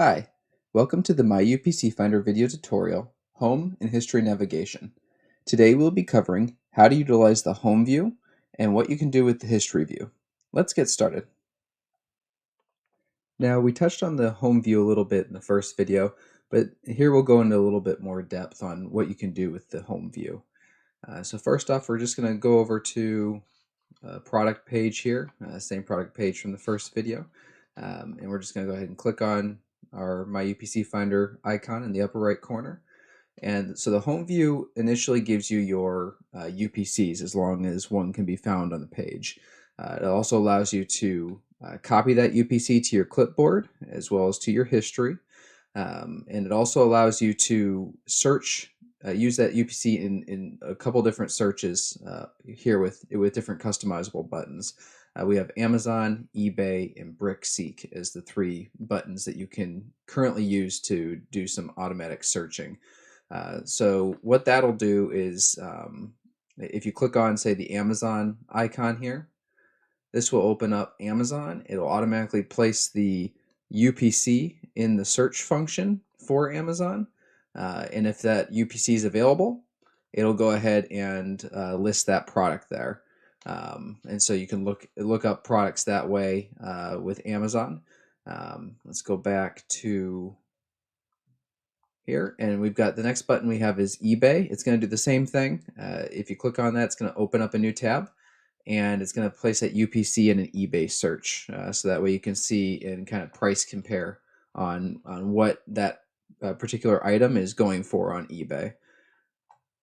Hi, welcome to the My UPC Finder video tutorial, Home and History Navigation. Today we'll be covering how to utilize the Home view and what you can do with the History view. Let's get started. Now we touched on the Home view a little bit in the first video, but here we'll go into a little bit more depth on what you can do with the Home view. So first off, we're just going to go over to a product page here, same product page from the first video. And we're just going to go ahead and click on our My UPC Finder icon in the upper right corner. And so the home view initially gives you your UPCs as long as one can be found on the page. It also allows you to copy that UPC to your clipboard as well as to your history. And it also allows you to search, use that UPC in a couple different searches here with different customizable buttons. We have Amazon, eBay, and BrickSeek as the three buttons that you can currently use to do some automatic searching. So what that'll do is if you click on, say, the Amazon icon here, this will open up Amazon. It'll automatically place the UPC in the search function for Amazon. And if that UPC is available, it'll go ahead and list that product there. And so you can look up products that way with Amazon. Let's go back to here, and we've got the next button we have is eBay. It's going to do the same thing. If you click on that, it's going to open up a new tab, and it's going to place that UPC in an eBay search, so that way you can see and kind of price compare on what that particular item is going for on eBay.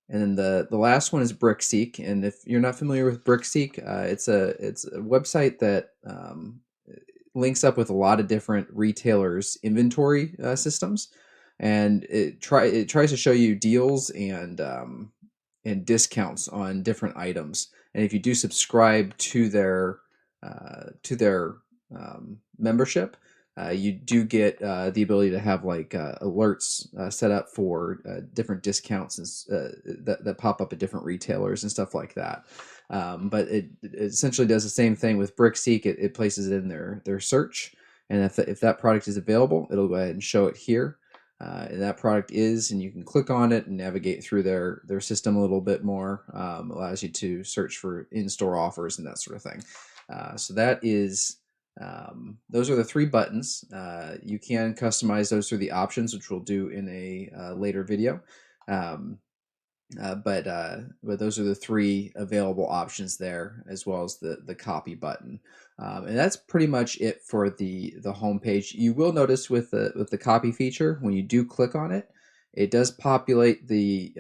And then the last one is BrickSeek, and if you're not familiar with BrickSeek, it's a website that links up with a lot of different retailers' inventory systems, and it tries to show you deals and discounts on different items. And if you do subscribe to their membership, you do get the ability to have like alerts set up for different discounts that pop up at different retailers and stuff like that. But it essentially does the same thing with BrickSeek. It places it in their search, and if that product is available, it'll go ahead and show it here. And that product is, and you can click on it and navigate through their system a little bit more. Allows you to search for in-store offers and that sort of thing. So that is, those are the three buttons. You can customize those through the options, which we'll do in a later video. But those are the three available options there, as well as the copy button. And that's pretty much it for the home page. You will notice with the copy feature, when you do click on it, it does populate the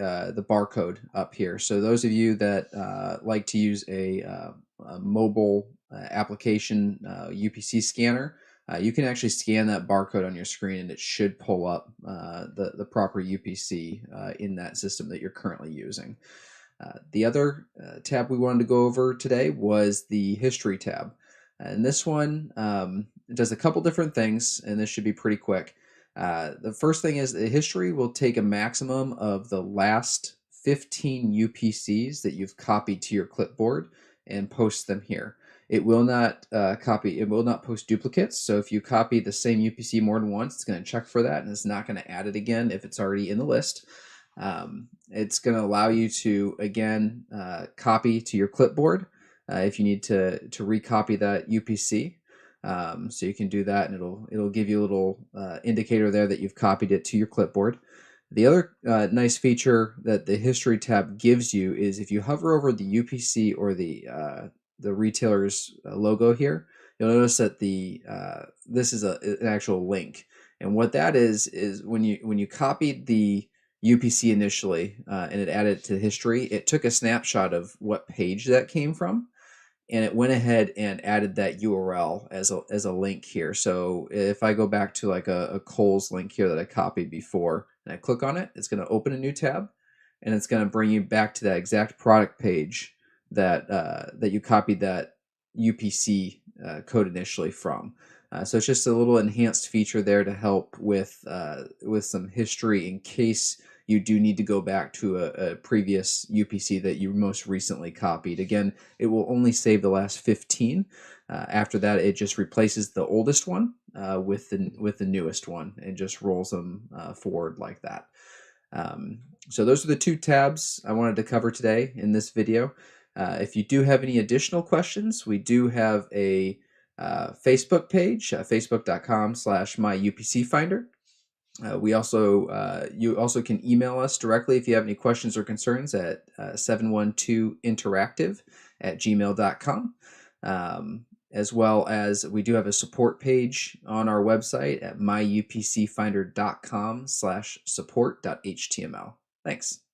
barcode up here. So those of you that like to use a mobile application UPC scanner, you can actually scan that barcode on your screen, and it should pull up the proper UPC in that system that you're currently using. The other tab we wanted to go over today was the History tab. And this one does a couple different things, and this should be pretty quick. The first thing is the History will take a maximum of the last 15 UPCs that you've copied to your clipboard and post them here. It will not it will not post duplicates. So if you copy the same UPC more than once, it's going to check for that, and it's not going to add it again if it's already in the list. It's going to allow you to, again, copy to your clipboard if you need to recopy that UPC. So you can do that, and it'll give you a little indicator there that you've copied it to your clipboard. The other nice feature that the History tab gives you is if you hover over the UPC or the retailer's logo here, you'll notice that this is an actual link. And what that is when you copied the UPC initially and it added it to history, it took a snapshot of what page that came from, and it went ahead and added that URL as a link here. So if I go back to like a Kohl's link here that I copied before, and I click on it, it's going to open a new tab, and it's going to bring you back to that exact product page that you copied that UPC code initially from. So it's just a little enhanced feature there to help with some history in case you do need to go back to a previous UPC that you most recently copied. Again, it will only save the last 15. After that, it just replaces the oldest one with the newest one and just rolls them forward like that. So those are the two tabs I wanted to cover today in this video. If you do have any additional questions, we do have a Facebook page, facebook.com/myupcfinder. We also you also can email us directly if you have any questions or concerns at 712interactive@gmail.com. As well as we do have a support page on our website at myupcfinder.com/support.html. Thanks.